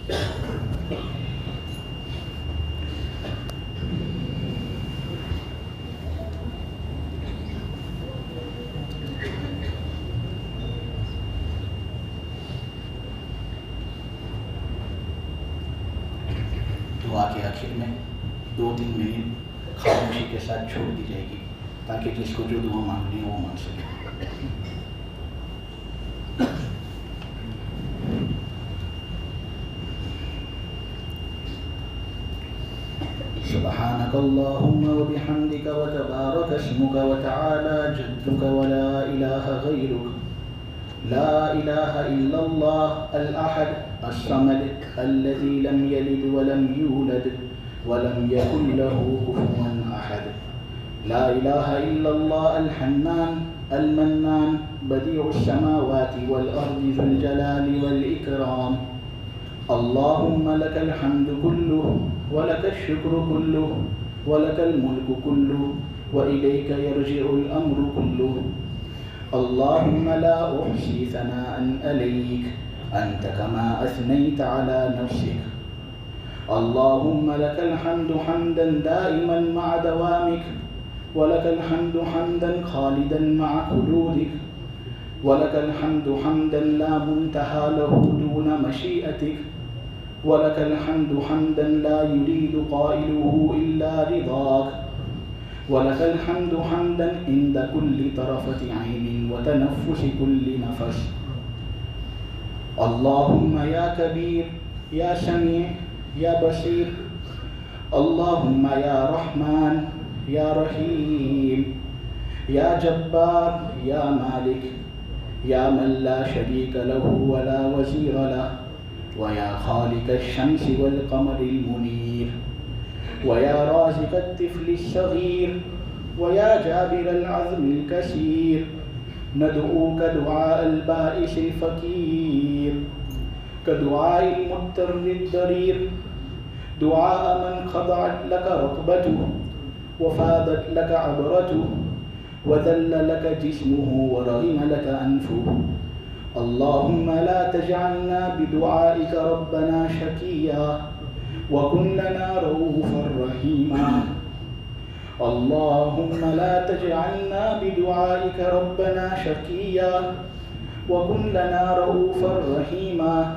دعا کے آخر میں 2-3 منٹ خاموشی کے ساتھ چھوڑ دی جائے گی تاکہ جس کو جو دعا مانگنی ہے وہ مانگ سکے. سبحانك اللهم وبحمدك وتبارك اسمك وتعالى جدك ولا إله غيرك لا إله إلا الله الأحد الصمد الذي لم يلد ولم يولد ولم يكن له كفوا أحد لا إله إلا الله الحنان المنان بديع السماوات والأرض ذو الجلال والإكرام. اللهم لك الحمد كله ولك الشكر كله ولك الملك كله وإليك يرجع الأمر كله. اللهم لا أحصي ثناء عليك أنت كما أثنيت على نفسك. اللهم لك الحمد حمدا دائما مع دوامك ولك الحمد حمدا خالدا مع خلودك ولك الحمد حمدا لا منتهى له دون مشيئتك ولك الحمد حمدا لا يريد قائله إلا رضاك ولك الحمد حمدا عند كل طرفة عين وتنفس كل نفس. اللهم يا كبير يا سميع يا بصير اللهم يا رحمن يا رحيم يا جبار يا مالك يا من لا شريك له ولا وزير له ويا خالق الشمس والقمر المنير ويا رازق الطفل الصغير ويا جابر العظم الكثير ندعوك دعاء البائس الفقير كدعاء المضطر الضرير دعاء من خضعت لك ركبته وفاضت لك عبرته وذل لك جسمه ورغم لك أنفه. اللهم لا تجعلنا بدعائك ربنا شقيا وكن لنا رؤوفا رحيما. اللهم لا تجعلنا بدعائك ربنا شقيا وكن لنا رؤوفا رحيما.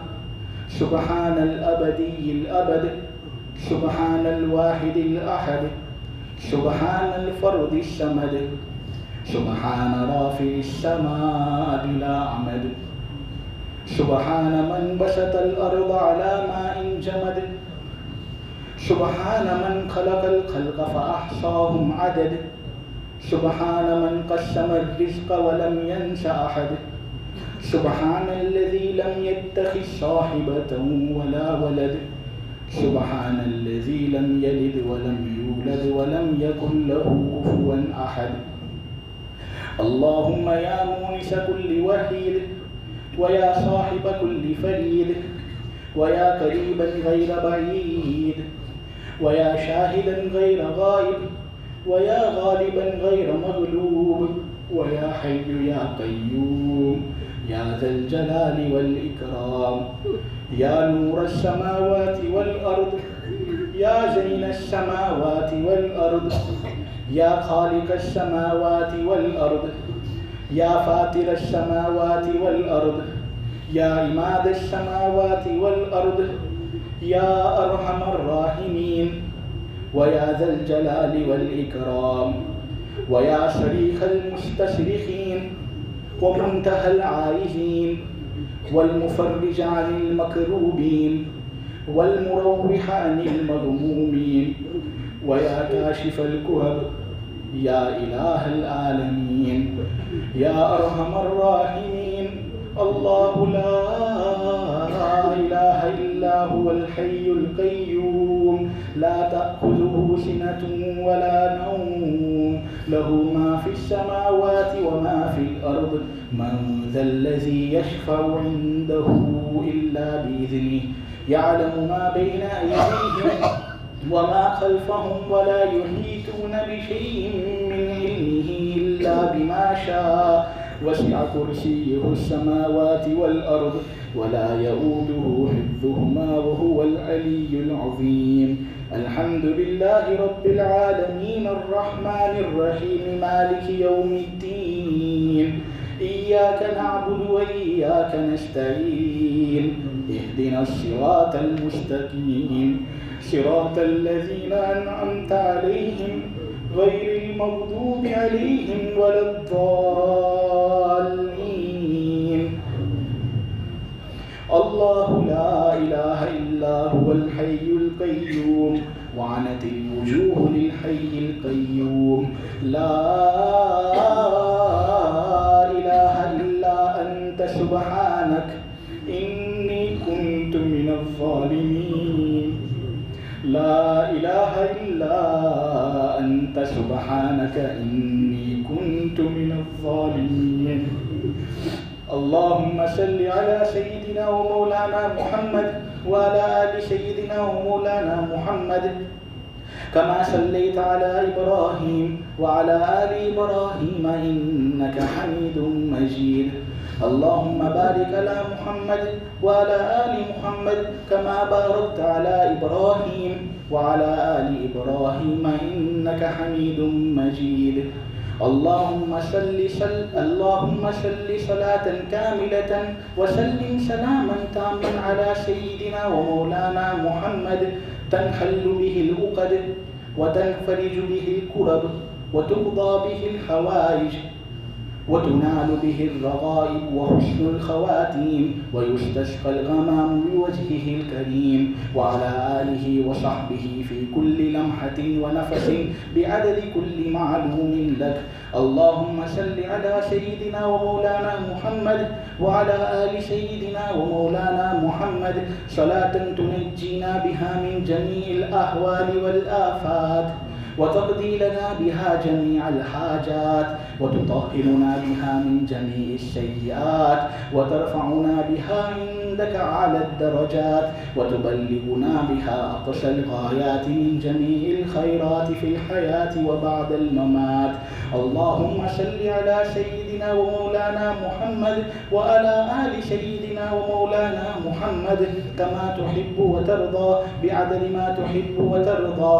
سبحان الأبدي الأبد سبحان الواحد الأحد سبحان الفرد الصمد سبحان رافع السماء بلا عمد سبحان من بسط الأرض على ماء جمد سبحان من خلق الخلق فأحصاهم عدد سبحان من قسم الرزق ولم ينس أحد سبحان الذي لم يتخذ صاحبة ولا ولد سبحان الذي لم يلد ولم يولد ولم يكن له كفوا أحد. اللهم يا مونس كل وحيد ويا صاحب كل فريد ويا قريبا غير بعيد ويا شاهدا غير غائب ويا غالبا غير مغلوب ويا حي يا قيوم يا ذا الجلال والإكرام يا نور السماوات والأرض يا زين السماوات والأرض يا خالق السماوات والأرض يا فاطر السماوات والأرض يا عماد السماوات والأرض يا أرحم الراحمين ويا ذا الجلال والإكرام ويا صريخ المستصرخين ومنتهى العائزين والمفرج عن المكروبين والمروح عن المغمومين ويا كاشف الكرب يا إله العالمين يا أرحم الراحمين. الله لا إله إلا هو الحي القيوم لا تأخذه سنة ولا نوم له ما في السماوات وما في الأرض من ذا الذي يشفع عنده إلا بإذنه يعلم ما بين أيديهم وما خلفهم ولا يحيطون بشيء من علمه إلا بما شاء وسع كرسيه السماوات والأرض ولا يؤوده حفظهما وهو العلي العظيم. الحمد لله رب العالمين الرحمن الرحيم مالك يوم الدين. إياك نعبد وإياك نستعين. اهدنا الصراط المستقيم صراط الذين أنعمت عليهم غير المغضوب عليهم ولا الضالين. الله لا إله إلا هو الحي القيوم وعنت الوجوه للحي القيوم. لا إله إلا أنت سبحانك إني كنت من الظالمين. لا إله إلا أنت سبحانك إني كنت من الظالمين. اللهم صل على سيدنا ومولانا محمد وعلى آل سيدنا ومولانا محمد كما صليت على إبراهيم وعلى آل إبراهيم إنك حميد مجيد. اللهم بارك على محمد وعلى آل محمد كما باركت على إبراهيم وعلى آل إبراهيم إنك حميد مجيد. اللهم صل صلاة كاملة وسلم سلاما تاما على سيدنا ومولانا محمد تنحل به العقد وتنفرج به الكرب وتقضى به الحوائج وتنال به الرغائب وحسن الخواتيم ويستسقى الغمام بوجهه الكريم وعلى آله وصحبه في كل لمحة ونفس بعدد كل معلوم لك. اللهم صل على سيدنا ومولانا محمد وعلى آل سيدنا ومولانا محمد صلاة تنجينا بها من جميع الأهوال والآفات وتقضي لنا بها جميع الحاجات وتطهرنا بها من جميع السيئات وترفعنا بها عندك أعلى الدرجات وتبلغنا بها أقصى الغايات من جميع الخيرات في الحياة وبعد الممات. اللهم صل على سيدنا ومولانا محمد وعلى آل سيدنا ومولانا محمد كما تحب وترضى بعدد ما تحب وترضى.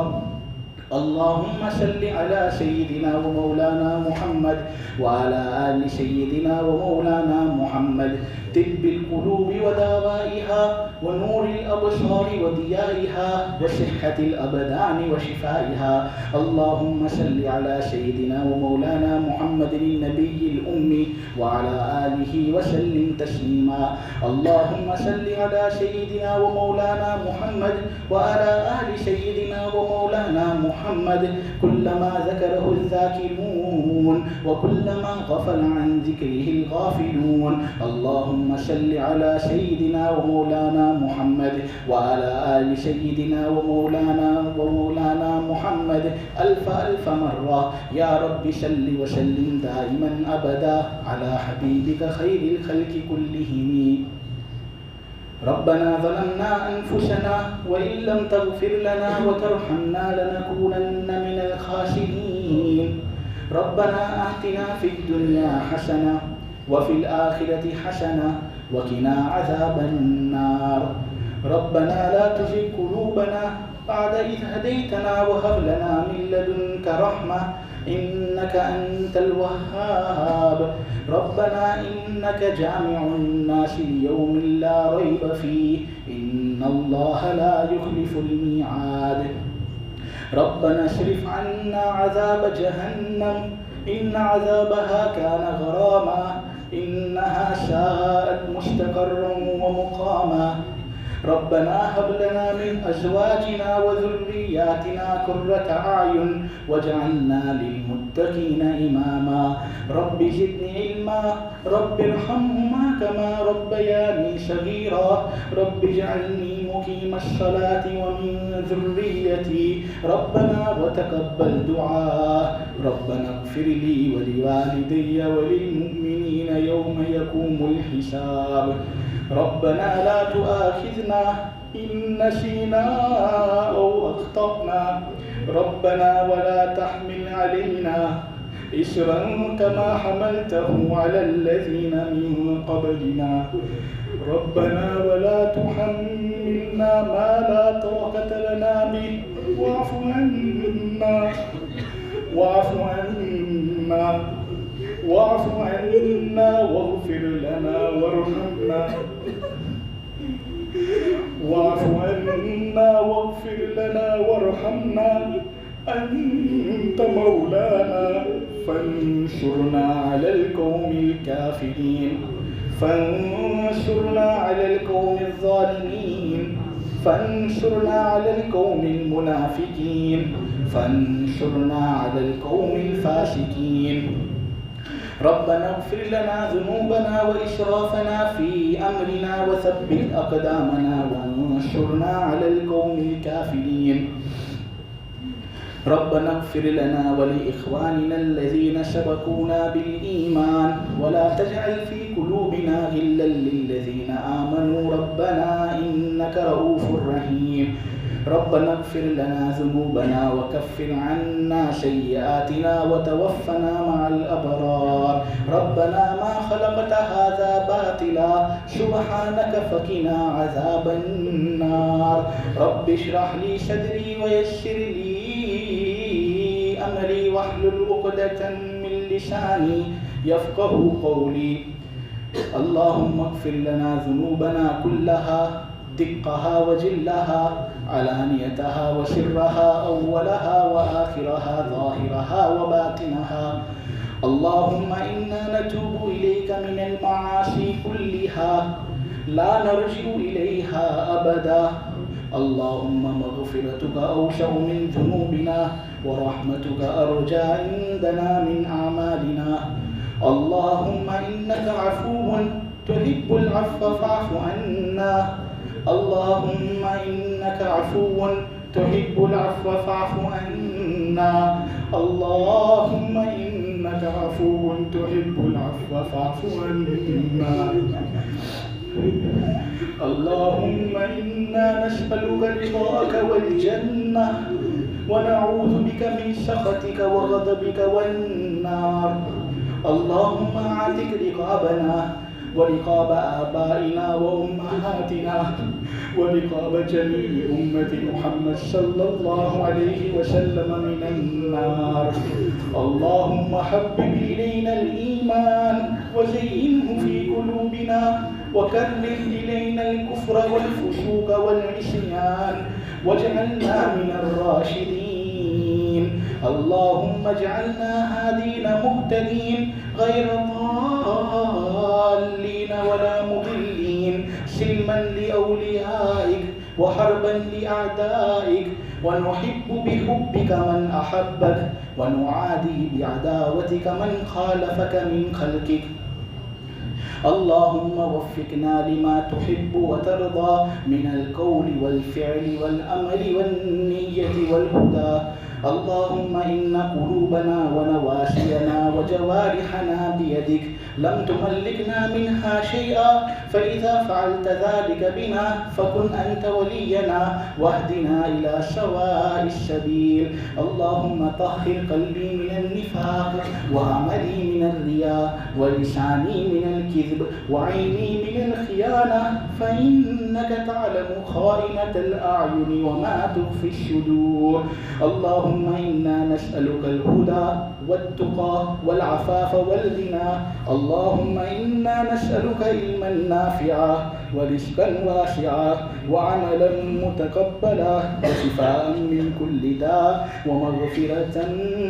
اللهم صل على سيدنا ومولانا محمد وعلى آل سيدنا ومولانا محمد طب القلوب ودوائها ونور الأبصار وضيائها وصحة الأبدان وشفائها. اللهم صل على سيدنا ومولانا محمد النبي الأمي وعلى آله وسلم تسليما. اللهم صل على سيدنا ومولانا محمد وعلى آل سيدنا ومولانا محمد كلما ذكره الذاكرون وكلما غفل عن ذكره الغافلون. اللهم صل على سيدنا ومولانا محمد وعلى آل سيدنا ومولانا محمد ألف مرة. يا رب صل وسلم دائما أبدا على حبيبك خير الخلق كلهم. ربنا ظلمنا أنفسنا وإن لم تغفر لنا وترحمنا لنكونن من الخاسرين. ربنا آتنا في الدنيا حسنة وفي الآخرة حسنة وقنا عذاب النار. ربنا لا تزغ قلوبنا بعد إذ هديتنا وهب لنا من لدنك رحمة إنك أنت الوهاب. ربنا إنك جامع الناس ليوم لا ريب فيه إن الله لا يخلف الميعاد. ربنا اصرف عنا عذاب جهنم إن عذابها كان غراما إنها ساءت مستقرا ومقاما. ربنا هب لنا من أزواجنا وذرياتنا قرة أعين واجعلنا للمتقين إماما. رب زدني علما رب ارحمهما كما ربياني صغيرا. رب اجعلني مقيم الصلاة ومن ذريتي ربنا وتقبل دعاء. ربنا اغفر لي ولوالدي وللمؤمنين يوم يقوم الحساب. ربنا لا تؤاخذنا إن نسينا أو أخطأنا. ربنا ولا تحمل علينا إصرا كما حملته على الذين من قبلنا. ربنا ولا تحملنا ما لا واعف عنا واعف عنا واعف عنا واغفر لنا وارحمنا واعف عنا واغفر لنا وارحمنا أنت مولانا فانصرنا على القوم الكافرين فانصرنا على القوم الظالمين فانصرنا على القوم المنافقين فانصرنا على القوم الفاسقين ربنا اغفر لنا ذنوبنا وإسرافنا في أمرنا وثبت أقدامنا وانصرنا على القوم الكافرين ربنا اغفر لنا ولإخواننا الذين سبقونا بالإيمان ولا تجعل في قلوبنا غلا للذين آمنوا ربنا إنك رؤوف رحيم ربنا اغفر لنا ذنوبنا وكفر عنا سيئاتنا وتوفنا مع الأبرار ربنا ما خلقت هذا باطلا سبحانك فقنا عذاب النار رب اشرح لي صدري ويسر لي أمري واحلل عقدة من لساني يفقه قولي اللهم اغفر لنا ذنوبنا كلها دقها وجلها علانيتها وسرها أولها وآخرها ظاهرها وباطنها اللهم إنا نتوب إليك من المعاصي كلها لا نرجع إليها أبدا اللهم مغفرتك أوسع من ذنوبنا ورحمتك أرجى عندنا من أعمالنا اللهم إنك عفو تحب العفو فاعف عنا اللهم إنك عفو تحب العفو فاعف عنا اللهم إنك عفو تحب العفو فاعف عنا اللهم إنا نسألك رضاك والجنة ونعوذ بك من سخطك وغضبك والنار اللهم اعتق رقابنا ورقاب آبائنا وأمهاتنا ورقاب جميع أمة محمد صلى الله عليه وسلم من النار اللهم حبب إلينا الإيمان وزينه في قلوبنا وكره إلينا الكفر والفسوق والعصيان واجعلنا من الراشدين اللهم اجعلنا هادين مهتدين غير ضالين ولا مضلين سلما لأوليائك وحربا لأعدائك ونحب بحبك من أحبك ونعادي بعداوتك من خالفك من خلقك اللهم وفقنا لما تحب وترضى من القول والفعل والأمل والنية والهدى اللهم إن قلوبنا ونواسينا وجوارحنا بيدك لم تملكنا منها شيئا فإذا فعلت ذلك بنا فكن أنت ولينا واهدنا إلى سواء السبيل اللهم طهر قلبي من النفاق وعملي من الرياء ولساني من الكذب وعيني من الخيانة فإنك تعلم خائنة الأعين وما تخفي الصدور اللهم إنا نسألك الهدى والتقى والعفاف والغنى اللهم إنا نسألك علما نافعا ورزقا واسعا وعملا متقبلا وشفاء من كل داء ومغفرة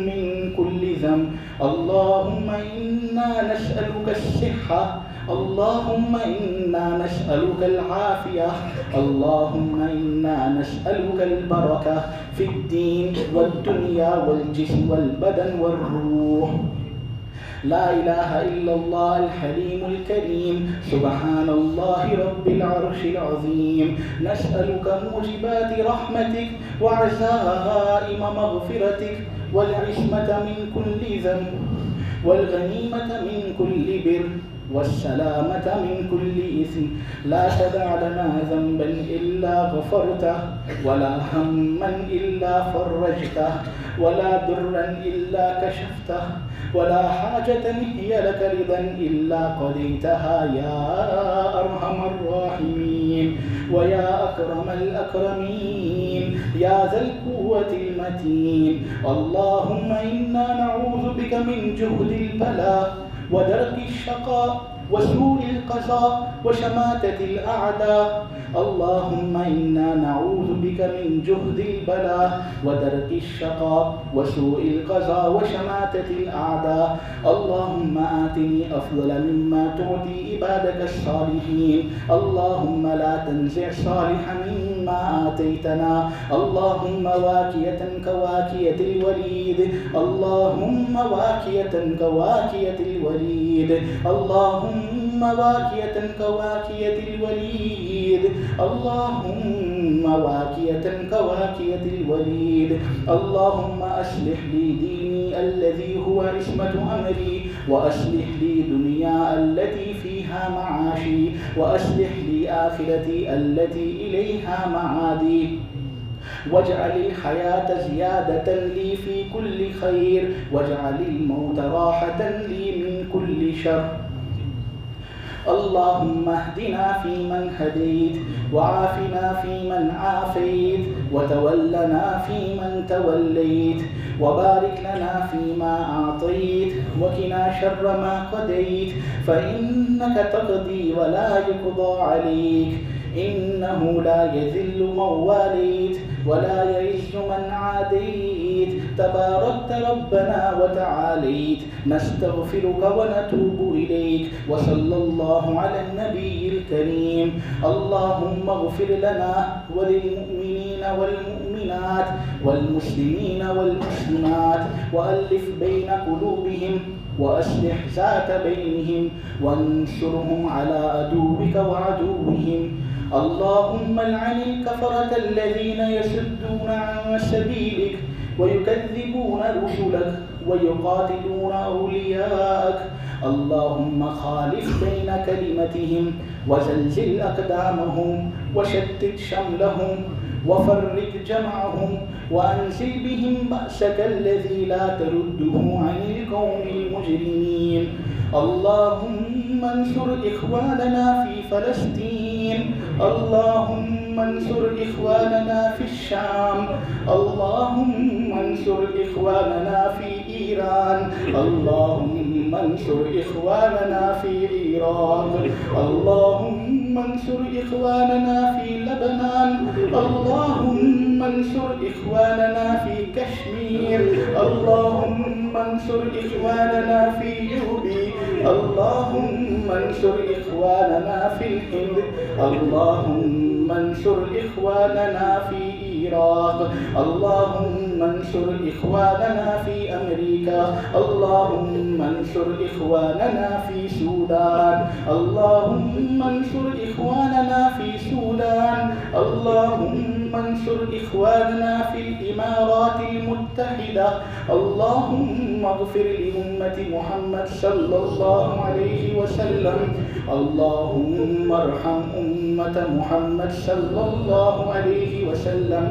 من كل ذنب اللهم إنا نسألك الصحة اللهم إنا نسألك العافية اللهم إنا نسألك البركة في الدين والدنيا والجسم والبدن والروح لا إله إلا الله الحليم الكريم سبحان الله رب العرش العظيم نسألك موجبات رحمتك وعزائم مغفرتك والعصمة من كل ذنب والغنيمة من كل بر والسلامة من كل إثم لا تدع لنا ذنبا إلا غفرته ولا هما إلا فرجته ولا ضرا إلا كشفته ولا حاجة هي لك رضا إلا قضيتها يا أرحم الراحمين ويا أكرم الأكرمين يا ذا القوة المتين. اللهم إنا نعوذ بك من جهد البلاء ودرك الشقاء وسوء القضاء وشماتة الأعداء. اللهم إنا نعوذ بك من جهد البلاء ودرك الشقاء وسوء القضاء وشماتة الأعداء. اللهم آتني أفضل مما تعطي عبادك الصالحين. اللهم لا تنزع صالحا مما آتيتنا. اللهم واكية كواكية الوليد. اللهم واكية كواكية الوليد. اللهم واكية كواكية الوليد. اللهم واكية كواكية الوليد. اللهم أصلح لي ديني الذي هو عصمة أمري، وأصلح لي دنيا التي فيها معاشي، وأصلح لي آخرتي التي إليها معادي. واجعل الحياة زيادة لي في كل خير، واجعل الموت راحة لي من كل شر. اللهم اهدنا فيمن هديت، وعافنا فيمن عافيت، وتولنا فيمن توليت، وبارك لنا فيما أعطيت، وقنا شر ما قضيت، فإنك تقضي ولا يقضى عليك، إنه لا يذل من واليت ولا يعز من عاديت، تباركت ربنا وتعاليت. نستغفرك ونتوب إليك، وصلى الله على النبي الكريم. اللهم اغفر لنا وللمؤمنين والمؤمنات والمسلمين والمسلمات، وألف بين قلوبهم، وأصلح ذات بينهم، وانصرهم على عدوك وعدوهم. اللهم العن الكفرة الذين يصدون عن سبيلك ويكذبون رسلك ويقاتلون أولياءك. اللهم خالف بين كلمتهم وزلزل أقدامهم وشتت شملهم وفرق جمعهم، وأنزل بهم بأسك الذي لا ترده عن القوم المجرمين. اللهم انصر إخواننا في فلسطين. اللهم انصر إخواننا في الشام. اللهم انصر إخواننا في إيران. اللهم انصر إخواننا في العراق. اللهم انصر إخواننا في لبنان. اللهم انصر إخواننا في كشمير. اللهم انصر إخواننا في يوبي. اللهم انصر إخواننا في الهند. اللهم انصر إخواننا في العراق. اللهم انصر إخواننا في أمريكا. اللهم انصر إخواننا في السودان. اللهم انصر إخواننا في السودان. اللهم انصر إخواننا في الإمارات المتحدة. اللهم اغفر لأمة محمد صلى الله عليه وسلم. اللهم ارحم أمة محمد صلى الله عليه وسلم.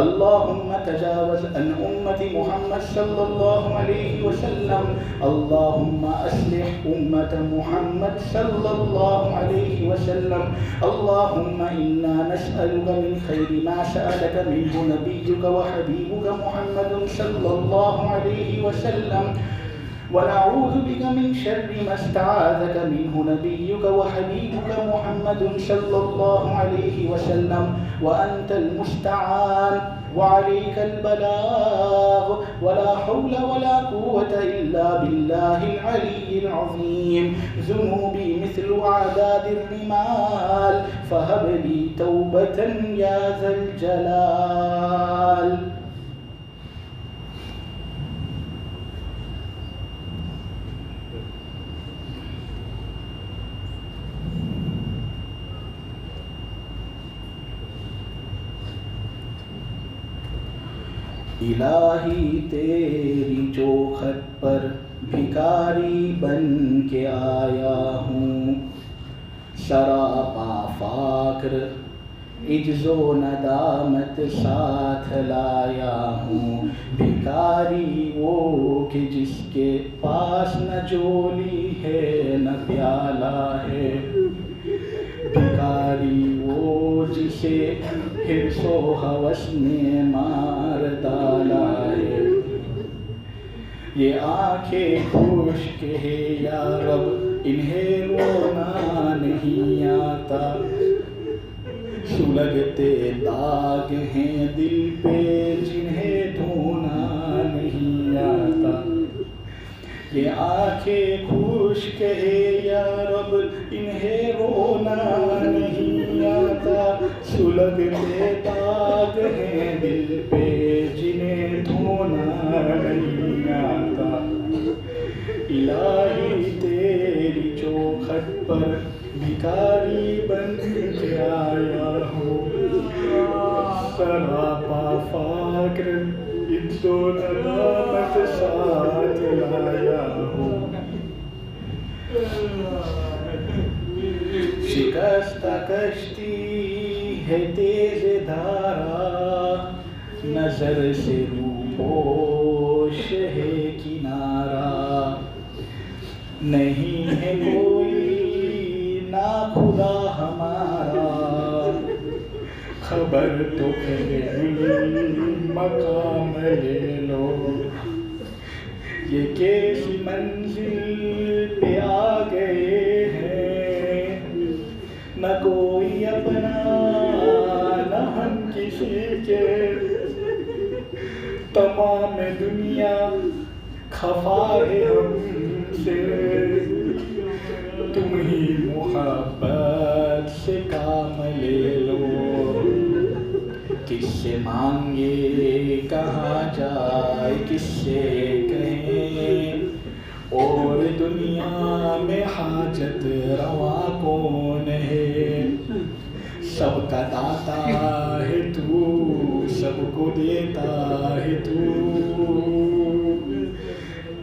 اللهم تجاوز عن أمة محمد صلى الله عليه وسلم. اللهم أصلح أمة محمد صلى الله عليه وسلم. اللهم إنا نسألك من خير ما سألك منه نبيك وحبيبك محمد صلى الله عليه وسلم، ونعوذ بك من شر ما استعاذك منه نبيك وحبيبك محمد صلى الله عليه وسلم، وأنت المستعان وعليك البلاغ، ولا حول ولا قوة إلا بالله العلي العظيم. ذنوبي مثل أعداد الرمال، فهب لي توبة يا ذا الجلال. الہی تیری چوکھٹ پر بھکاری بن کے آیا ہوں، سراپا فقر عجز و ندامت ساتھ لایا ہوں۔ بھکاری وہ کہ جس کے پاس نہ جولی ہے نہ پیالہ ہے، بھکاری وہ جسے حرص و ہوس نے مار ڈالا ہے. یہ آنکھیں خشک ہے یا رب انہیں رونا نہیں آتا. سلگتے داغ ہیں دل پہ جنہیں دھونا نہیں آتا. یہ آنکھیں خشک ہے یا رب انہیں رونا نہیں آتا. سلگتے داغ ہیں دل پہ جنہیں دھونا نہیں آتا. الہی تیری چوکھٹ پر بھکاری بن کے آیا ہوں. سراپا فقر عزت و ندامت ساتھ لایا ہوں. شکستہ کشتی ہے تیز دھارا نظر سے روپوش ہے کنارہ. نہیں ہے کوئی نا خدا ہمارا خبر تو پہلے مقام لے لو. یہ کیسی منزل پہ آ گئے ہیں نہ کوئی اپنا نہ ہم کسی کے. تمام دنیا خفا ہے ہم سے تم ہی محبت سے کام لے لو. کس سے مانگے کہاں جائے کس سے کہیں اور دنیا میں حاجت روا کون ہے. سب کا داتا ہے تو سب کو دیتا ہے تو.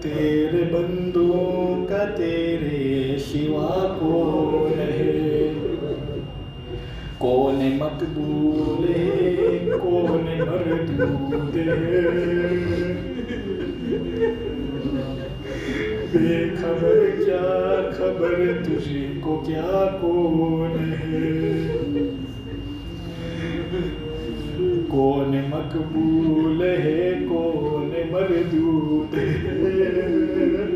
تیرے بندوں کا تیرے سوا کون ہے. کون مقبول ہے کون مردود ہے. بے خبر کیا خبر تجھ کو کیا کون ہے. کون مقبول ہے کون مردود ہے.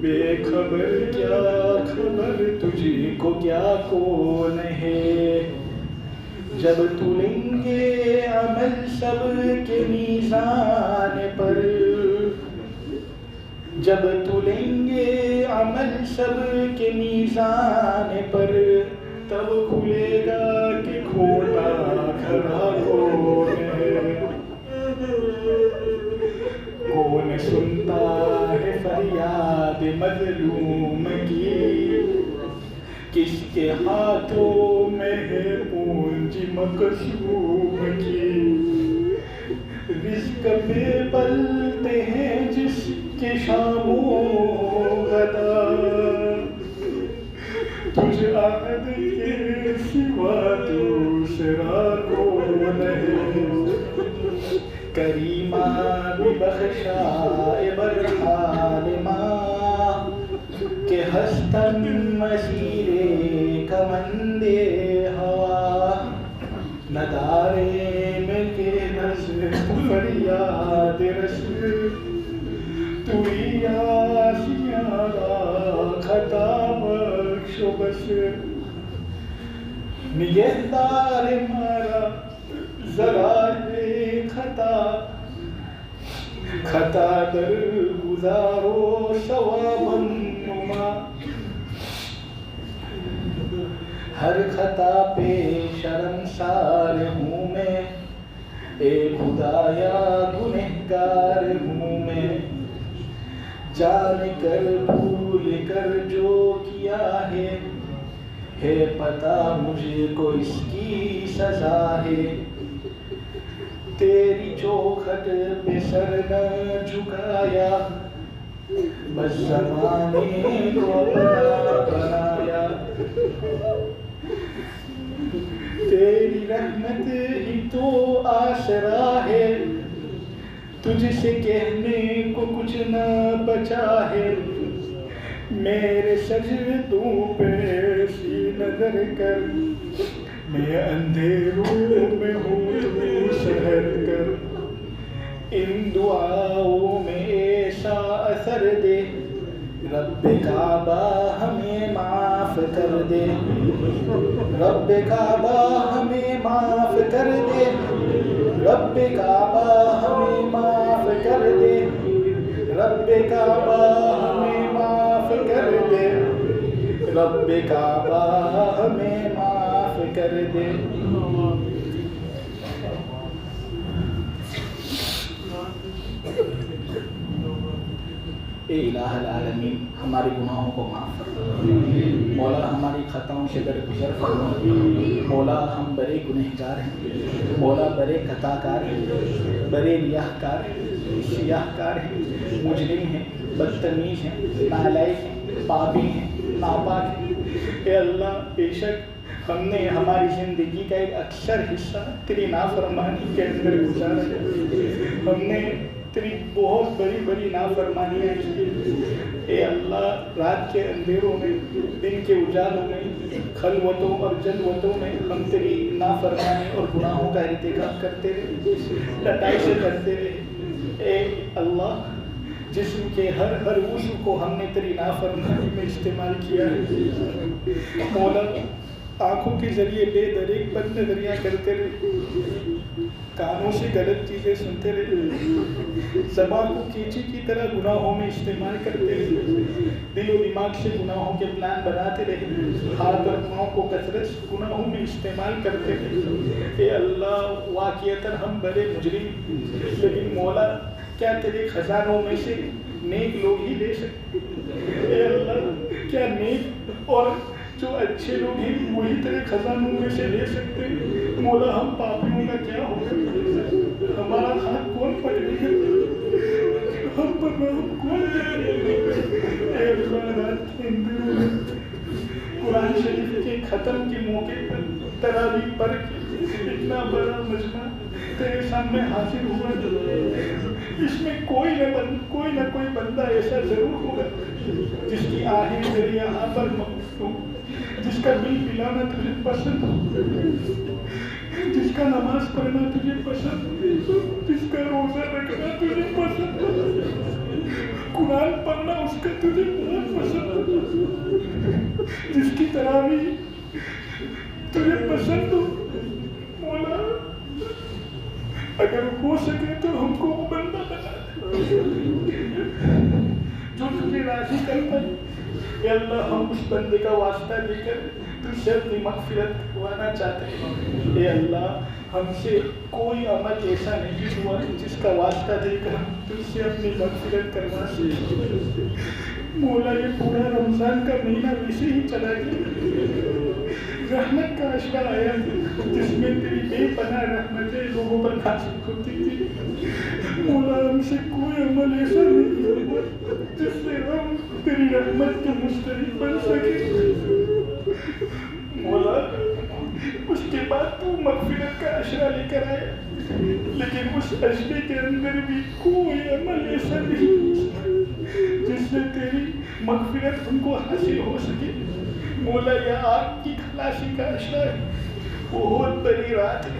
بے خبر کیا خبر تجھ کو کیا کون ہے. جب تلیں گے عمل سب کے میزان پر جب تلیں گے عمل سب کے میزان پر تب کھلے گا کہ کھوٹا کھڑا کون ہے. کون سنتا ہے فریاد مظلوم کی کس کے ہاتھوں میں ہے پونجی مقصوم کی. رزق پہ پلتے ہیں جس کے شام و غدا تجھ عہد کے سوا دوسرا کون ہے. کریمہ بھی بخشائے برحال ماں کہ ہستن مسیرے کمندے ہوا. ندارے میں کے رس فریاد رس تو ہی آسیارا خطا بخش بس. نگہدار مارا ذرا خطا خطا در گزارو ثوابا نما. ہر خطا پہ شرمسار ہوں میں اے خدایا گنہگار ہوں میں. جان کر بھول کر جو کیا ہے پتہ مجھے کو اس کی سزا ہے. تیری چوکھٹ پہ سر نہ جھکایا بس زمانے کو اپنا بنایا. تیری رحمت ہی تو آسرا ہے تجھ سے کہنے کو کچھ نہ بچا ہے. میرے سجدوں پہ سی نظر کر میں اندھیروں میں ہوں تو شہر کر، ان دعاؤں میں ایسا اثر دے، رب کعبہ ہمیں معاف کر دے، رب کعبہ ہمیں معاف کر دے، رب کعبہ ہمیں معاف کر دے، رب کعبہ ہمیں معاف کر دے، رب کعبہ ہمیں معاف کر دے۔ اے الہ العالمین، ہمارے گناہوں کو معاف فرما، مولا ہماری خطاؤں سے درگزر فرما، مولا ہم بڑے گنہگار ہیں، مولا بڑے خطاکار ہیں، بڑے ریاکار ہیں، سیاہ کار ہیں، مجرم ہیں، بدتمیز ہیں، نالائق ہیں، پاپی ہیں، ناپاک ہیں۔ اے اللہ، بے شک ہم نے ہماری زندگی کا ایک اکثر حصہ تیری نافرمانی کے اندر گزارا ہے، ہم نے تیری بہت بڑی بڑی نافرمانیاں کی۔ اے اللہ، رات کے اندھیروں میں، دن کے اجالوں میں، خلوتوں اور جلوتوں میں ہم تیری نافرمانی اور گناہوں کا ارتکاب کرتے رہے، لٹائشیں کرتے رہے۔ اے اللہ، جسم کے ہر عضو کو ہم نے تیری نافرمانی میں استعمال کیا ہے۔ مولا، آنکھوں کے ذریعے بے دریغ بد نظریاں کرتے رہے، کانوں سے غلط چیزیں سنتے رہے، زبان کو کیچی کی طرح گناہوں میں استعمال کرتے رہے، دل و دماغ سے گناہوں کے پلان بناتے رہے، ہاتھ اور پاؤں کو کثرت سے گناہوں میں استعمال کرتے رہے۔ اے اللہ، واقعتاً ہم بڑے مجرم، لیکن مولا کیا تیرے خزانوں میں سے نیک لوگ ہی لے سکتے؟ اے اللہ، کیا نیک اور جو اچھے لوگ ہیں وہی تیرے خزانوں میں سے لے سکتے؟ مولا، ہم پاپیوں کا کیا ہوگا؟ ہمارا ہاتھ کون پکڑے گا؟ ہم پر رحم کون کرے گا؟ اے اللہ، رات کے اندروں میں قرآن شریف کے ختم کے موقع پر تراویح پڑھ کے اتنا بڑا مجمع تیرے سامنے حاضر ہوا، اس میں کوئی نہ کوئی بندہ ایسا ضرور ہوگا جس کی آہیں میرے یہاں پر مقبول ہو، جس کا دل پلانا تجھے پسند ہو، جس کا نماز پڑھنا تجھے پسند ہو، جس کا روزہ رکھنا تجھے پسند ہو، قرآن پڑھنا اس کا تجھے بہت پسند ہو، جس کی تراویح تجھے پسند ہو۔ مولا، اگر ہو سکے تو ہم کو وہ بندہ بنا جو تجھے راضی کرتا ہے۔ اے اللہ، ہم اس بندے کا واسطہ لے کر تجھ سے اپنی مغفرت کروانا چاہتے ہیں۔ اے اللہ، ہم سے کوئی عمل ایسا نہیں ہوا جس کا واسطہ دے کر ہم تجھ سے اپنی مغفرت کروا سکیں۔ مولا، یہ پورا رمضان کا مہینہ ویسے ہی چلا گیا، رحمت کا اشرا آیا جس میں تیری بے پناہ رحمتیں لوگوں پر نازل ہوتی تھی۔ مولا، ہم سے کوئی عمل ایسا نہیں ہوا جس سے ہم تیری رحمت کے مستحق بن سکیں۔ مولا، اس کے بعد تو مغفرت کا اشرا لے کر آیا، لیکن اس اشرے کے اندر بھی کوئی عمل ایسا نہیں جس سے تیری مغفرت ہم کو حاصل ہو سکے۔ مولا، یہ آگ کی خلاصی کا اشرا ہے، بہت بڑی رات ہے۔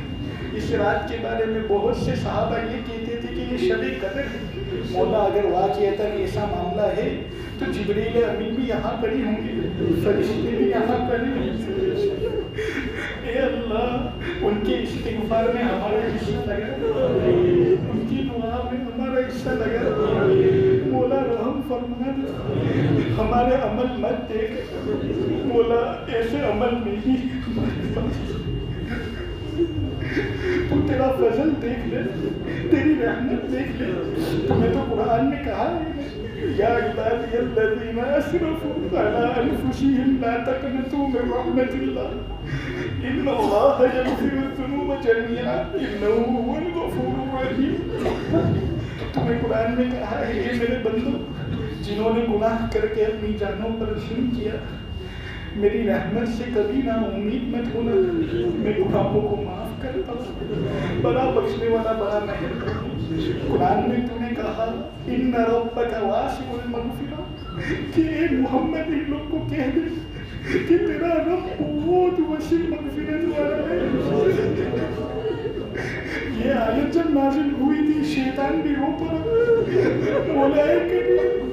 اس رات کے بارے میں بہت سے صحابہ یہ کہتے تھے کہ یہ شب قدر ہے۔ مولا، اگر واقعتاً ایسا معاملہ ہے تو جبریل امین بھی یہاں کھڑے ہوں گے، فرشتے بھی یہاں کھڑے ہوں گے۔ اے اللہ، ان کے استغفار میں ہمارا حصہ لگا، ان کی دعا میں ہمارا حصہ لگا۔ مولا، رحم فرما دے، ہمارے عمل مت دیکھ۔ مولا، ایسے عمل نہیں، تو تیرا فضل دیکھ لے، تیری رحمت دیکھ لے۔ تمہیں تو قرآن میں کہا ہے، یا عبادی الذین اسرفوا علی انفسہم لا تقنطوا من رحمت اللہ ان اللہ یغفر الذنوب جميعا انہ هو الغفور الرحیم۔ تمہیں قرآن میں کہا ہے، یہ میرے بندو جنہوں نے گناہ کر کے اپنی جانوں پر ظلم کیا، میری رحمت سے کبھی نا امید مت ہونا، میں گناہوں کو معاف کرتا ہوں، بڑا بخشنے والا، بڑا مہربان۔ قرآن میں تو نے کہا، ان ربک واسع المغفرہ، کہ اے محمد ان لوگ کو کہہ دے کہ تیرا رب بہت وسیع مغفرت والا ہے۔ یہ آیت جب نازل ہوئی تھی شیطان بھی رو پڑا، مولا کریم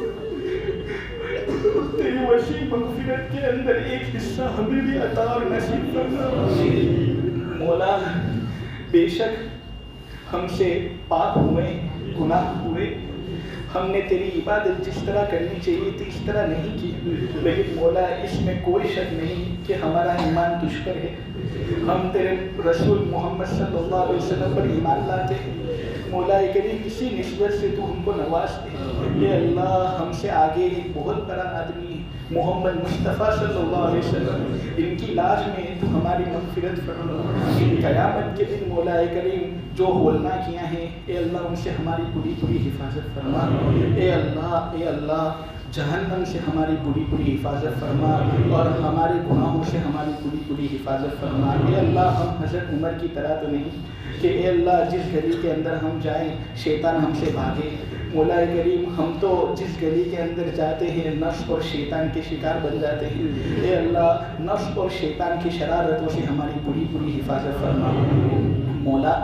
تیری وسیع مغفرت کے اندر ایک حصہ ہمیں بھی عطا اور نصیب کرنا۔ مولا بے شک ہم سے پاک ہوئے، گناہ ہوئے، ہم نے تیری عبادت جس طرح کرنی چاہیے تھی اس طرح نہیں کی، لیکن مولا اس میں کوئی شک نہیں کہ ہمارا ایمان تجھ پر ہے، ہم تیرے رسول محمد صلی اللہ علیہ وسلم پر ایمان لاتے ہیں۔ مولا کریم اسی نسبت سے تو ہم کو نواز دے۔ اے اللہ ہم سے آگے ایک بہت بڑا آدمی محمد مصطفیٰ صلی اللہ علیہ وسلم، ان کی لاج میں تو ہماری مغفرت فرما۔ قیامت کے دن مولا کریم جو ہولنا کیا ہے اے اللہ ان سے ہماری پوری پوری حفاظت فرما۔ اے اللہ جہنم سے ہماری پوری پوری حفاظت فرما اور ہمارے گناہوں سے ہماری پوری پوری حفاظت فرما۔ اے اللہ ہم حضرت عمر کی طرح تو نہیں کہ اے اللہ جس گلی کے اندر ہم جائیں شیطان ہم سے بھاگے۔ مولا کریم ہم تو جس گلی کے اندر جاتے ہیں نفس اور شیطان کے شکار بن جاتے ہیں۔ اے اللہ نفس اور شیطان کی شرارتوں سے ہماری پوری پوری حفاظت فرما۔ مولا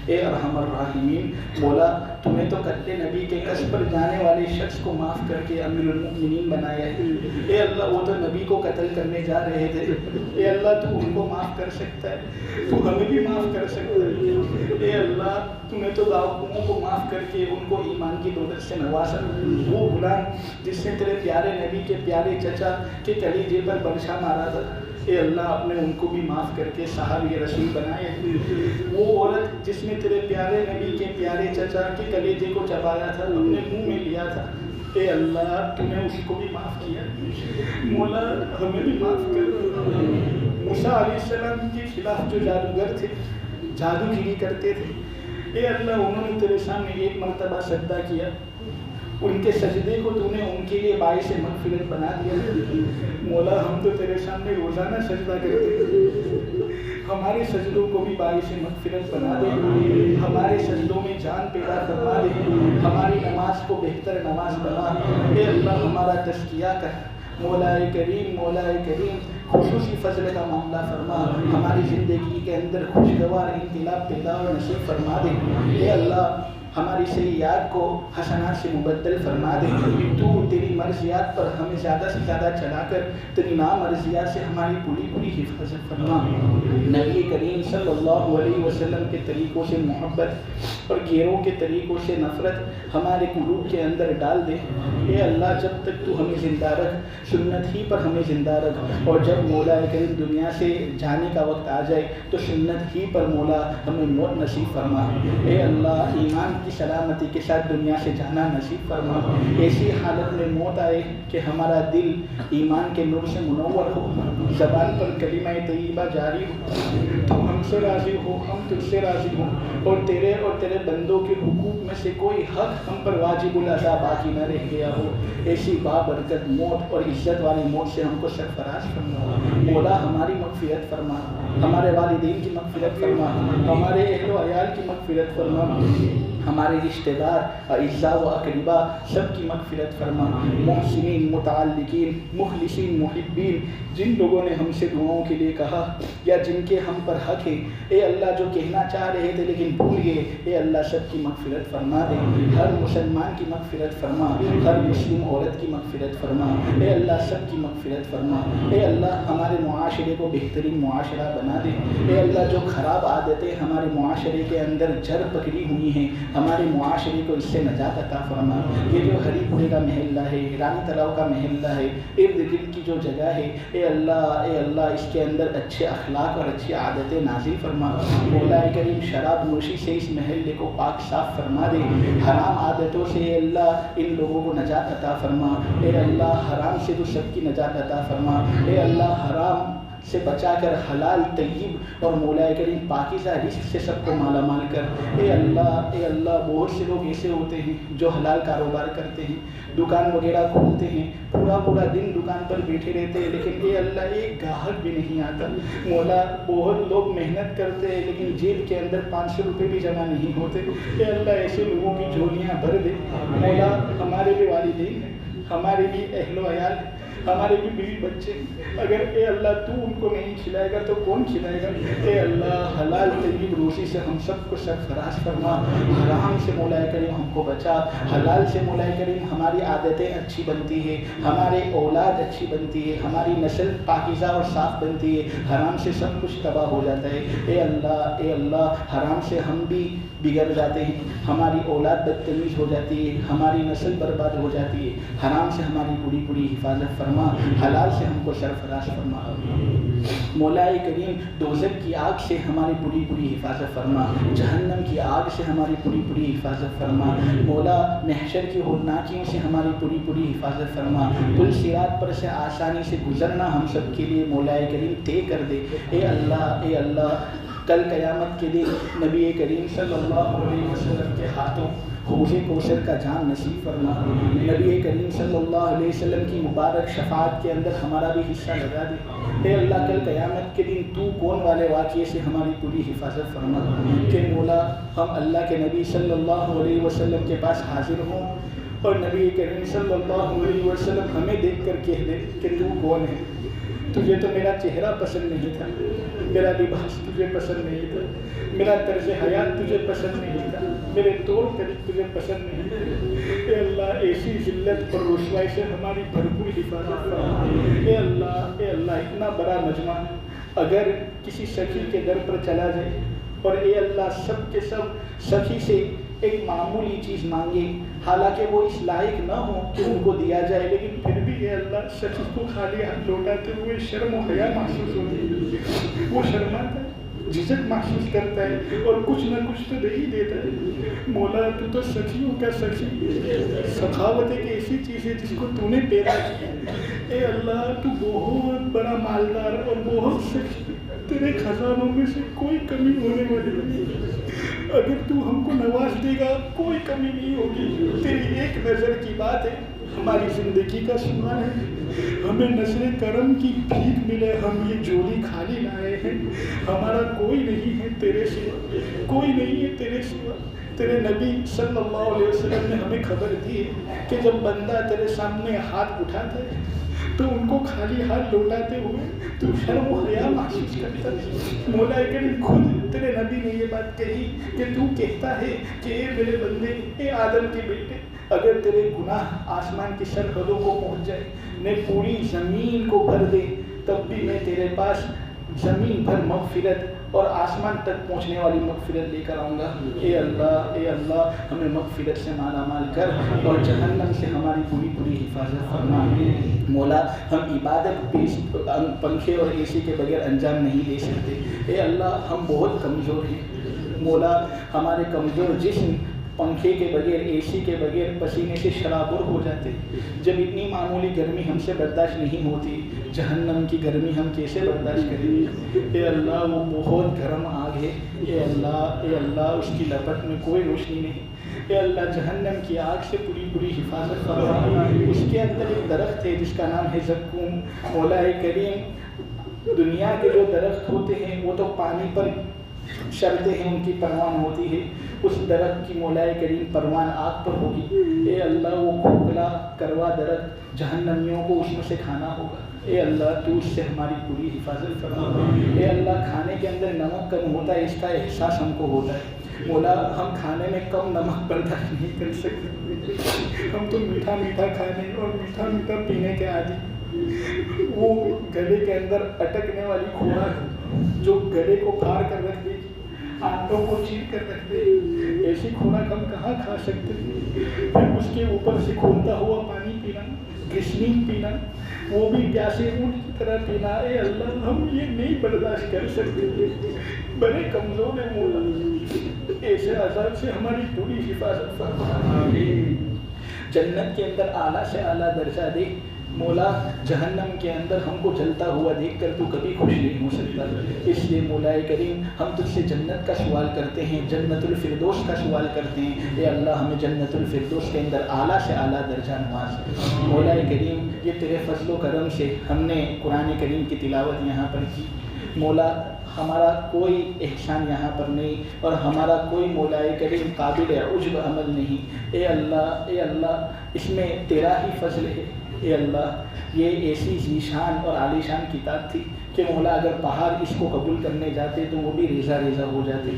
اے ارحم الراحمین، مولا تمہیں تو قتل نبی کے قصد پر جانے والے شخص کو معاف کر کے امیر المؤمنین بنایا ہے۔ اے اللہ وہ تو نبی کو قتل کرنے جا رہے تھے، اے اللہ تو ان کو معاف کر سکتا ہے، تو ہمیں بھی معاف کر سکتا ہے۔ اے اللہ تمہیں تو لاکھوں کو معاف کر کے ان کو ایمان کی دولت سے نوازا۔ وہ غلام جس نے تیرے پیارے نبی کے پیارے چچا کے کلیجے پر برچھا مارا تھا، اے اللہ آپ نے ان کو بھی معاف کر کے صحابی رسول بنائے۔ وہ عورت جس نے تیرے پیارے نبی کے پیارے چچا کے کلیجے کو چبایا تھا، اپنے منہ میں لیا تھا، اے اللہ تو نے اس کو بھی معاف کیا۔ مولا ہمیں بھی معاف کر۔ موسیٰ علیہ السلام کے خلاف جو جادوگر تھے، جادوگیری کرتے تھے، اے اللہ انہوں نے تیرے سامنے ایک مرتبہ سجدہ کیا، ان کے سجدے کو تو نے ان کے لیے باعث مغفرت بنا دیا۔ مولا ہم تو تیرے سامنے روزانہ سجدہ کرتے ہیں، ہمارے سجدوں کو بھی باعث مغفرت بنا دے، ہمارے سجدوں میں جان پیدا فرما دے، ہماری نماز کو بہتر نماز بنا۔ اے اللہ ہمارا تزکیہ کر۔ مولا کریم خصوصی فضل کا معاملہ فرما، ہماری زندگی کے اندر خوشگوار انقلاب پیدا اور نصیب فرما دے۔ اے اللہ ہماری سیئات کو حسنات سے مبدل فرما دے۔ تو تیری مرضیات پر ہمیں زیادہ سے زیادہ چلا کر تیری نامرضیات سے ہماری پوری پوری حفاظت فرما۔ نبی کریم صلی اللہ علیہ وسلم کے طریقوں سے محبت اور غیروں کے طریقوں سے نفرت ہمارے قلوب کے اندر ڈال دے۔ اے اللہ جب تک تو ہمیں زندہ رکھ، سنت ہی پر ہمیں زندہ رکھ، اور جب مولا کریم دنیا سے جانے کا وقت آ جائے تو سنت ہی پر مولا ہمیں موت نصیب فرما۔ اے اللہ ایمان کی سلامتی کے ساتھ دنیا سے جانا نصیب فرما، ایسی حالت میں موت آئے کہ ہمارا دل ایمان کے نور سے منور ہو، زبان پر کلمہ طیبہ جاری ہو، تو ہم سے راضی ہو، ہم تجھ سے راضی ہو، اور تیرے بندوں کے حقوق میں سے کوئی حق ہم پر واجب الادا باقی نہ رہ گیا ہو۔ ایسی بابرکت موت اور عزت والی موت سے ہم کو سرفراز فرما۔ مولا ہماری مغفرت فرما، ہمارے والدین کی مغفرت فرما، ہمارے اہل و عیال کی مغفرت فرما، ہمارے رشتہ دار اعزاء و اقربا سب کی مغفرت فرما۔ محسنین، متعلقین، مخلصین، محبین جن لوگوں نے ہم سے دعاؤں کے لیے کہا یا جن کے ہم پر حق ہے، اے اللہ جو کہنا چاہ رہے تھے لیکن بھول گئے، اے اللہ سب کی مغفرت فرما دے۔ ہر مسلمان کی مغفرت فرما، ہر مسلم عورت کی مغفرت فرما، اے اللہ سب کی مغفرت فرما۔ اے اللہ ہمارے معاشرے کو بہترین معاشرہ بنا دے۔ اے اللہ جو خراب عادتیں ہمارے معاشرے کے اندر جڑ پکڑی ہوئی ہیں، ہمارے معاشرے کو اس سے نجات عطا فرما۔ یہ جو ہری پورے کا محلہ ہے، رانی تلاؤ کا محلہ ہے، ارد گرد کی جو جگہ ہے، اے اللہ اس کے اندر اچھے اخلاق اور اچھی عادتیں نازل فرما۔ مولا کریم شراب نوشی سے اس محلے کو پاک صاف فرما دے، حرام عادتوں سے اے اللہ ان لوگوں کو نجات عطا فرما۔ اے اللہ حرام سے تو سب کی نجات عطا فرما۔ اے اللہ حرام سے بچا کر حلال طیب اور مولا کریم پاکیزہ رزق سے سب کو مالا مال کر۔ اے اللہ بہت سے لوگ ایسے ہوتے ہیں جو حلال کاروبار کرتے ہیں، دکان وغیرہ کھولتے ہیں، پورا دن دکان پر بیٹھے رہتے ہیں، لیکن اے اللہ ایک گاہک بھی نہیں آتا۔ مولا بہت لوگ محنت کرتے ہیں لیکن جیب کے اندر 500 روپے بھی جمع نہیں ہوتے۔ اے اللہ ایسے لوگوں کی جھولیاں بھر دے۔ مولا ہمارے بھی والدین ہیں، ہمارے بھی اہل و عیال، ہمارے بھی بیوی بچے، اگر اے اللہ تو ان کو نہیں کھلائے گا تو کون کھلائے گا؟ اے اللہ حلال طیب روزی سے ہم سب کو سرفراز فرما، حرام سے مولا کریم ہم کو بچا، حلال سے مولا کریم ہماری عادتیں اچھی بنتی ہے، ہمارے اولاد اچھی بنتی ہے، ہماری نسل پاکیزہ اور صاف بنتی ہے، حرام سے سب کچھ تباہ ہو جاتا ہے۔ اے اللہ حرام سے ہم بھی بگڑ جاتے ہیں، ہماری اولاد بدتمیز ہو جاتی ہے، ہماری نسل برباد ہو جاتی ہے، حرام سے ہماری پوری حفاظت فرما، حلال سے ہم کو سرفراز فرما۔ مولا کریم دوزخ کی آگ سے ہماری پوری حفاظت فرما، جہنم کی آگ سے ہماری پوری حفاظت فرما، مولا محشر کی ہولناکیوں سے ہماری پوری حفاظت فرما، پل صراط پر سے آسانی سے گزرنا ہم سب کے لیے مولا کریم طے کر دے۔ اے اللہ کل قیامت کے دن نبی کریم صلی اللہ علیہ وسلم کے ہاتھوں حوض کوثر کا جام نصیب فرما، نبی کریم صلی اللہ علیہ وسلم کی مبارک شفاعت کے اندر ہمارا بھی حصہ لگا دے۔ اے اللہ کل قیامت کے دن تو کون والے واقعے سے ہماری پوری حفاظت فرما کہ مولا ہم اللہ کے نبی صلی اللہ علیہ وسلم کے پاس حاضر ہوں اور نبی کریم صلی اللہ علیہ وسلم ہمیں دیکھ کر کہہ دے کہ تو کون ہے؟ تجھے تو میرا چہرہ پسند نہیں تھا، میرا لباس تجھے پسند نہیں تھا، میرا طرز حیات تجھے پسند نہیں تھا، میرے طور طریق تجھے پسند نہیں تھے۔ اے اللہ ایسی ذلت اور رسوائی سے ہماری بھرپور حفاظت فرما۔ اے اللہ اتنا بڑا مجمع اگر کسی سخی کے در پر چلا جائے اور اے اللہ سب کے سب سخی سے ایک معمولی چیز مانگے، حالانکہ وہ اس لائق نہ ہو کہ ان کو دیا جائے، لیکن پھر بھی اے اللہ سخی کو خالی ہاتھ لوٹاتے ہوئے شرم و حیا محسوس ہوتی ہے، وہ شرماتا ہے، جھجک محسوس کرتا ہے اور کچھ نہ کچھ تو دے ہی دیتا ہے۔ مولا تو سخیوں کا سخی، سخاوت ایک ایسی چیز ہے جس کو تو نے پیدا کیا۔ اے اللہ تو بہت بڑا مالدار اور بہت سخی، تیرے خزانوں میں سے کوئی کمی ہونے والی نہیں، اگر تو ہم کو نواز دے گا کوئی کمی نہیں ہوگی۔ تیری ایک نظر کی بات ہے، ہماری زندگی کا سوال ہے، ہمیں نظر کرم کی بھیک ملے، ہم یہ جولی خالی لائے ہیں، ہمارا کوئی نہیں ہے تیرے سوا، کوئی نہیں ہے تیرے سوا۔ تیرے نبی صلی اللہ علیہ وسلم نے ہمیں خبر دی ہے کہ جب بندہ تیرے سامنے ہاتھ اٹھاتا ہے تو ان کو خالی ہاتھ لوٹاتے ہوئے تو شرم و حیا محسوس کرتا ہے۔ مولا کریم خود تیرے نبی نے یہ بات کہی کہ تو کہتا ہے کہ اے میرے بندے، اے آدم کے بیٹے، اگر تیرے گناہ آسمان کی سرحدوں کو پہنچ جائے، میں پوری زمین کو بھر دے، تب بھی میں تیرے پاس زمین بھر مغفرت اور آسمان تک پہنچنے والی مغفرت لے کر آؤں گا۔ اے اللہ ہمیں مغفرت سے مالا مال کر اور جہنم سے ہماری پوری حفاظت فرما۔ مولا ہم عبادت پنکھے اور اے سی کے بغیر انجام نہیں دے سکتے۔ اے اللہ ہم بہت کمزور ہیں، مولا ہمارے کمزور جسم پنکھے کے بغیر اے سی کے بغیر پسینے سے شرابور ہو جاتے، جب اتنی معمولی گرمی ہم سے برداشت نہیں ہوتی، جہنم کی گرمی ہم کیسے برداشت کریں گے؟ اے اللہ وہ بہت گرم آگ ہے، اے اللہ اس کی لپٹ میں کوئی روشنی نہیں۔ اے اللہ جہنم کی آگ سے پوری حفاظت فرما۔ اس کے اندر ایک درخت ہے جس کا نام ہے زقوم۔ مولا کریم دنیا کے جو درخت ہوتے ہیں وہ تو پانی پر چلتے ہیں، ان کی پروان ہوتی ہے، اس درخت کی مولا کریم پروان آگ پر ہوگی۔ اے اللہ وہ کھوکھلا کروا درخت جہنمیوں کو اس میں سے کھانا ہوگا۔ اے اللہ تو اس سے ہماری پوری حفاظت فرما۔ اے اللہ کھانے کے اندر نمک کم ہوتا ہے، اس کا احساس ہم کو ہوتا ہے، مولا ہم کھانے میں کم نمک برداشت نہیں کر سکتے، ہم تو میٹھا کھانے اور میٹھا پینے کے عادی، وہ گلے کے اندر اٹکنے والی خوراک جو گلے کو پار کر رکھ دے گی، آنتوں کو چیر کر رکھ دے، ایسی خوراک ہم کہاں کھا سکتے ہیں؟ پھر اس کے اوپر سے کھولتا ہوا پانی پینا، گسنین پینا، وہ بھی پیاسے اونٹ کی طرح پینا، اے اللہ ہم یہ نہیں برداشت کر سکتے، بڑے کمزور ہیں مولا، ایسے عذاب سے ہماری پوری حفاظت فرما۔ جنت کے اندر اعلیٰ سے اعلیٰ درجہ دے مولا، جہنم کے اندر ہم کو جلتا ہوا دیکھ کر تو کبھی خوش نہیں ہو سکتا، اس لیے مولا کریم ہم تجھ سے جنت کا سوال کرتے ہیں، جنت الفردوس کا سوال کرتے ہیں۔ اے اللہ ہمیں جنت الفردوس کے اندر اعلیٰ سے اعلیٰ درجہ نواز۔ مولا کریم یہ تیرے فضل و کرم سے ہم نے قرآن کریم کی تلاوت یہاں پر کی، مولا ہمارا کوئی احسان یہاں پر نہیں اور ہمارا کوئی مولا کریم قابل عجب عمل نہیں۔ اے اللہ اس میں تیرا ہی فضل ہے، اے اللہ یہ ایسی ذیشان اور عالیشان کتاب تھی کہ مولا اگر پہاڑ اس کو قبول کرنے جاتے تو وہ بھی ریزہ ریزہ ہو جاتے،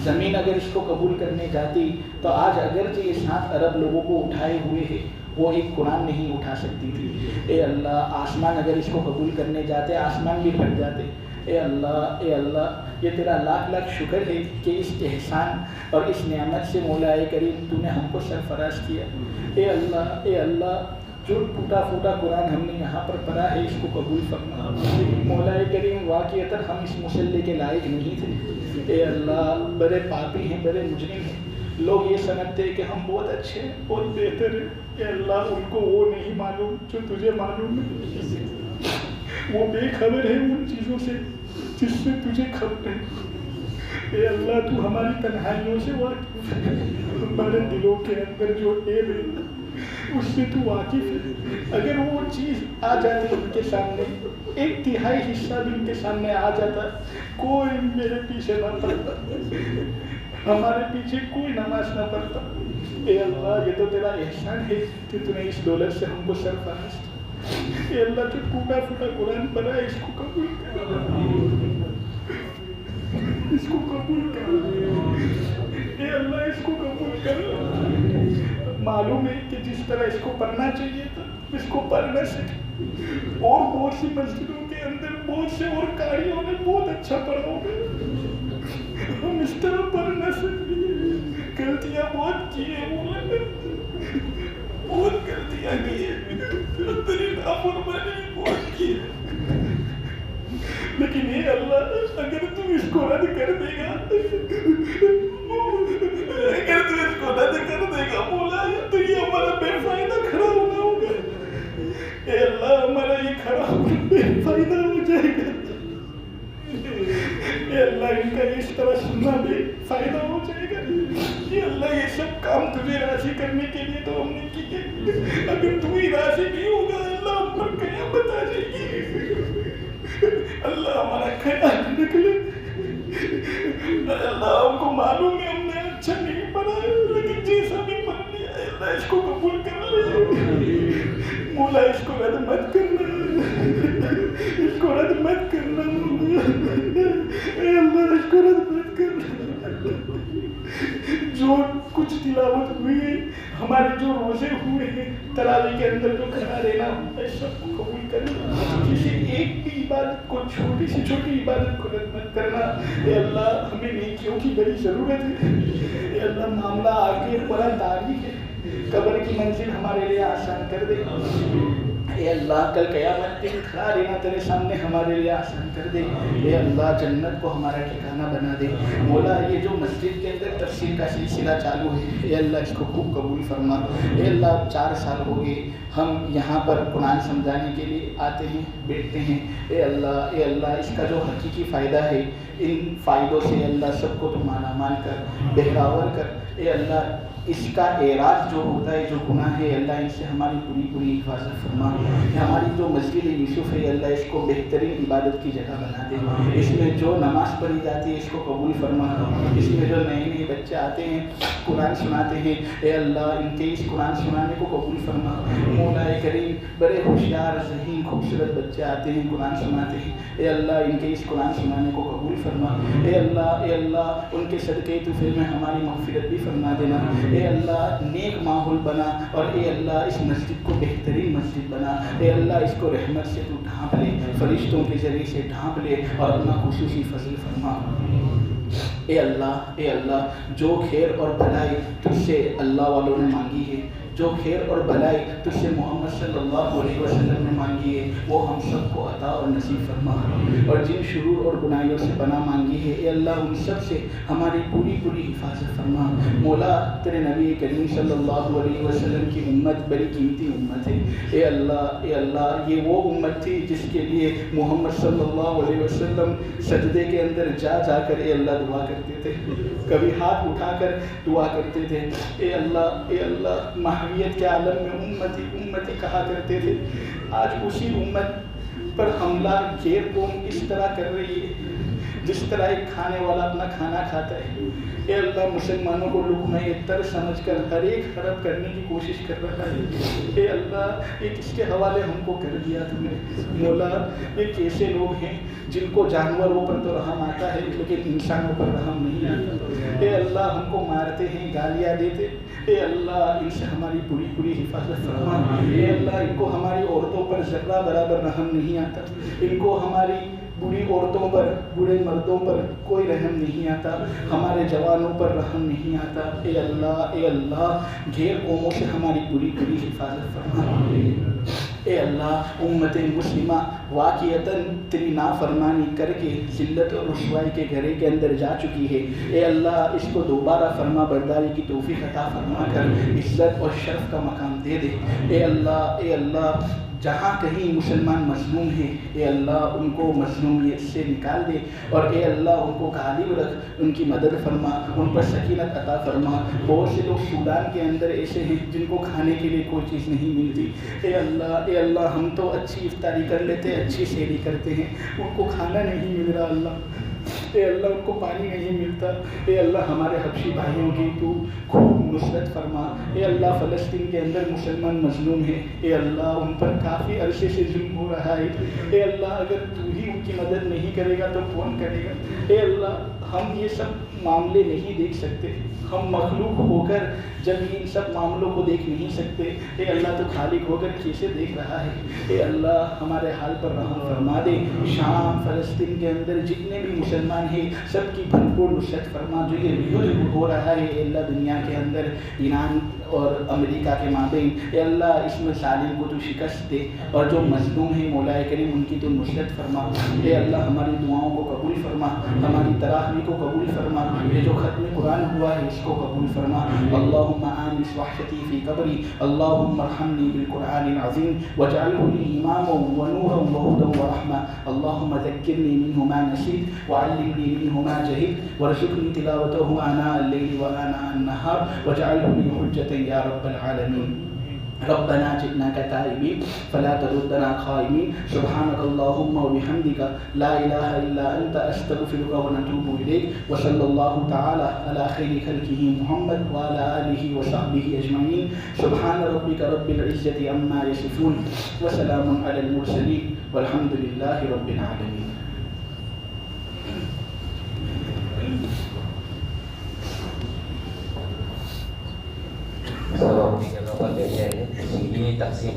زمین اگر اس کو قبول کرنے جاتی تو آج اگرچہ یہ 7 ارب لوگوں کو اٹھائے ہوئے ہے وہ ایک قرآن نہیں اٹھا سکتی تھی۔ اے اللہ آسمان اگر اس کو قبول کرنے جاتے آسمان بھی پھٹ جاتے۔ اے اللہ یہ تیرا لاکھ لاکھ شکر ہے کہ اس احسان اور اس نعمت سے مولا کریم تو نے ہم کو سرفراز کیا۔ اے اللہ جو ٹوٹا پھوٹا قرآن ہم نے یہاں پر پڑھا ہے اس کو قبول فرما۔ مولا کریم واقعتاً ہم اس مصلی کے لائق نہیں تھے۔ اے اللہ بڑے پاپی ہیں، بڑے مجرم ہیں، لوگ یہ سمجھتے ہیں کہ ہم بہت اچھے ہیں، بہت بہتر ہیں۔ اے اللہ ان کو وہ نہیں معلوم جو تجھے معلوم ہے، وہ بے خبر ہے ان چیزوں سے جس سے تجھے خبر ہے۔ اے اللہ تو ہماری تنہائیوں سے واقف ہے، ہمارے دلوں کے اندر جو عیب ہے اس سے تو واقف ہے۔ اگر وہ چیز آ جاتی ان کے سامنے، 1/3 حصہ بھی ان کے سامنے آ جاتا، کوئی میرے پیچھے نہ پڑتا، ہمارے پیچھے کوئی نماز نہ پڑھتا۔ اے اللہ یہ تو تیرا احسان ہے کہ تو نے اس دولت سے ہم کو سرفراز کیا۔ اے اللہ جو ٹوٹا پھوٹا قرآن پڑھا ہے اس کو قبول کر، اس کو قبول کر۔ اے اللہ اس کو قبول کر۔ معلوم ہے کہ جس طرح اس کو پڑھنا چاہیے تھا اس کو پڑھ نہ سکے، اور بہت سی مسجدوں کے اندر بہت سے اور قاریوں نے بہت اچھا پڑھا ہوگا، ہم اس طرح پڑھ نہ سکے۔ غلطیاں بہت کی ہیں مولا، بہت غلطیاں کی ہیں، تیری نافرمانی بہت کی ہے، لیکن اے اللہ اگر تو اس کو رد کر دے گا، اگر تو اس کو رد کر دے گا مولا تو یہ ہمارا بے فائدہ کھڑا ہونا ہوگا۔ اے اللہ ہمارا یہ کھڑا ہونا بے فائدہ ہو جائے گا۔ اے اللہ ان کا اس طرح سننا بے فائدہ ہو جائے گا۔ اے اللہ یہ سب کام تجھے راضی کرنے کے لیے تو ہم نے کیے، اگر تو ہی راضی نہیں ہوگا اللہ ہم پر قیامت آ جائے گی۔ اللہ ہمارا خیال رکھ لے۔ اللہ ہم کو معلوم ہے ہم نے اچھا نہیں پڑھا ہے، لیکن جیسا بھی پڑھ لیا اللہ اس کو قبول کر لے۔ مولا اس کو رد مت کرنا، اس کو رد مت کرنا مولا، اے اللہ اس کو رد مت کرنا۔ جو کچھ تلاوت ہوئی ہے، ہمارے جو روزے ہوئے ہیں، تراویح کے اندر جو کھڑا رہنا ہوتا ہے سب کو قبول کرنا، کسی ایک بھی عبادت کو، چھوٹی سے چھوٹی عبادت کو رد مت کرنا۔ اے اللہ ہمیں نیکیوں کی بڑی ضرورت ہے۔ اے اللہ معاملہ آگے بڑا تاریخ ہے، قبر کی منزل ہمارے لیے آسان کر دے۔ اے اللہ کل قیامت دن کھڑا رہنا تیرے سامنے ہمارے لیے آسان کر دے۔ اے اللہ جنت کو ہمارا ٹھکانہ بنا دے۔ مولا یہ جو مسجد کے اندر تفسیر کا سلسلہ چالو ہے اے اللہ اس کو خوب قبول فرما۔ اے اللہ 4 سال ہو گئے ہم یہاں پر قرآن سمجھانے کے لیے آتے ہیں، بیٹھتے ہیں۔ اے اللہ اس کا جو حقیقی فائدہ ہے ان فائدوں سے اے اللہ سب کو تو مالا مال کر، بہراور کر۔ اے اللہ اس کا اعراض جو ہوتا ہے، جو گناہ ہے اللہ ان سے ہماری پوری حفاظت فرما۔ ہماری جو مسجد یوسف ہے اللہ اس کو بہترین عبادت کی جگہ بنا دے۔ اس میں جو نماز پڑھی جاتی ہے اس کو قبول فرما۔ اس میں جو نئے بچے آتے ہیں قرآن سناتے ہیں اے اللہ ان کے اس قرآن سنانے کو قبول فرما۔ مولا کریم بڑے ہوشیار ذہین خوبصورت بچے آتے ہیں قرآن سناتے ہیں اے اللہ ان کے اس قرآن سنانے کو قبول فرما۔ اے اللہ ان کے صدقے تو میں ہماری مغفرت بھی فرما دینا۔ اے اللہ نیک ماحول بنا، اور اے اللہ اس مسجد کو بہترین مسجد بنا۔ اے اللہ اس کو رحمت سے تو ڈھانپ لے، فرشتوں کے ذریعے سے ڈھانپ لے اور اپنا خصوصی فضل فرما۔ اے اللہ جو خیر اور بھلائی تجھ سے اللہ والوں نے مانگی ہے، جو خیر اور بھلائی تجھ سے محمد صلی اللہ علیہ وسلم نے مانگی ہے وہ ہم سب کو عطا اور نصیب فرما، اور جن شرور اور گناہیوں سے پناہ مانگی ہے اے اللہ ان سب سے ہماری پوری حفاظت فرما۔ مولا تیرے نبی کریم صلی اللہ علیہ وسلم کی امت بڑی قیمتی امت ہے اے اللہ یہ وہ امت تھی جس کے لیے محمد صلی اللہ علیہ وسلم سجدے کے اندر جا کر اے اللہ دعا کرتے تھے، کبھی ہاتھ اٹھا کر دعا کرتے تھے۔ اے اللہ محویت کے عالم میں امتی کہا کرتے تھے، آج اسی امت پر حملہ غیر قوم اس طرح کر رہی ہے، جس طرح ایک کھانے والا اپنا کھانا کھاتا ہے، اے اللہ مسلمانوں کو لقمہ تر سمجھ کر ہر ایک حرب کرنے کی کوشش کر رہا ہے۔ اے اللہ یہ کس کے حوالے ہم کو کر دیا تم نے؟ مولا یہ کیسے لوگ ہیں جن کو جانوروں پر تو رحم آتا ہے لیکن انسانوں پر رحم نہیں آتا؟ اے اللہ ہم کو مارتے ہیں، گالیاں دیتے، اے اللہ ان سے ہماری پوری پوری حفاظت فرما۔ اے اللہ ان کو ہماری عورتوں پر ذرہ برابر رحم نہیں آتا، ان کو ہماری بوڑھی عورتوں پر، بوڑھے مردوں پر کوئی رحم نہیں آتا، ہمارے جوانوں پر رحم نہیں آتا۔ اے اللہ غیر قوموں سے ہماری پوری پوری حفاظت فرما۔ اے اللہ امت مسلمہ واقعتاً تیری نافرمانی کر کے ذلت اور رسوائی کے گھرے کے اندر جا چکی ہے، اے اللہ اس کو دوبارہ فرما برداری کی توفیق عطا فرما کر عزت اور شرف کا مقام دے دے۔ اے اللہ جہاں کہیں مسلمان مظلوم ہیں، اے اللہ ان کو مظلومیت سے نکال دے، اور اے اللہ ان کو غالب رکھ، ان کی مدد فرما، ان پر سکینت عطا فرما۔ بہت سے لوگ سودان کے اندر ایسے ہیں جن کو کھانے کے لیے کوئی چیز نہیں ملتی، اے اللہ ہم تو اچھی افطاری کر لیتے، اچھی سحری کرتے ہیں، ان کو کھانا نہیں مل رہا اللہ، اے اللہ ان کو پانی نہیں ملتا۔ اے اللہ ہمارے حبشی بھائیوں کی تو خوب نصرت فرما۔ اے اللہ فلسطین کے اندر مسلمان مظلوم ہیں، اے اللہ ان پر کافی عرصے سے ظلم ہو رہا ہے، اے اللہ اگر تو ہی ان کی مدد نہیں کرے گا تو کون کرے گا؟ اے اللہ ہم یہ سب معاملے نہیں دیکھ سکتے، ہم مخلوق ہو کر جب ان سب معاملوں کو دیکھ نہیں سکتے، اے اللہ تو خالق ہو کر کیسے دیکھ رہا ہے؟ اے اللہ ہمارے حال پر رحم فرما دے۔ شام فلسطین کے اندر جتنے بھی مسلمان ہیں سب کی بھرپور نصرت فرما۔ جو یہ یدھ ہو رہا ہے اے اللہ دنیا کے اندر ایران اور امریکہ کے مابین، اے اللہ اس میں ظالم کو تو شکست دے، اور جو مظلوم ہیں مولا کریم ان کی تو نصرت فرما۔ اے اللہ ہماری دعاؤں کو قبول فرما، ہماری تراویح کو قبول فرما، یہ جو ختم قرآن ہوا ہے اس کو قبول فرما۔ اللہم آنس وحشتی فی قبری، اللہم ارحمنی بالقرآن العظیم واجعلہ لی اماما ونورا وہدا ورحمہ، اللہم ذکرنی منہ ما نسیت وعلمنی منہ ما جہلت وارزقنی تلاوتہ آناء اللیل وآناء النہار واجعلہ لی حجۃ یا رب العالمین۔ ربنا جئناك تائبين فلا تردنا خائبين، سبحانك اللهم وبحمدك لا إله إلا أنت أستغفرك ونتوب إليك، وصلى الله تعالى على خير خلقه محمد وعلى آله وصحبه أجمعين، سبحان ربك رب العزة عما يصفون وسلام على المرسلين والحمد لله رب العالمين۔ Kalau di jangka panjangnya ini taqsim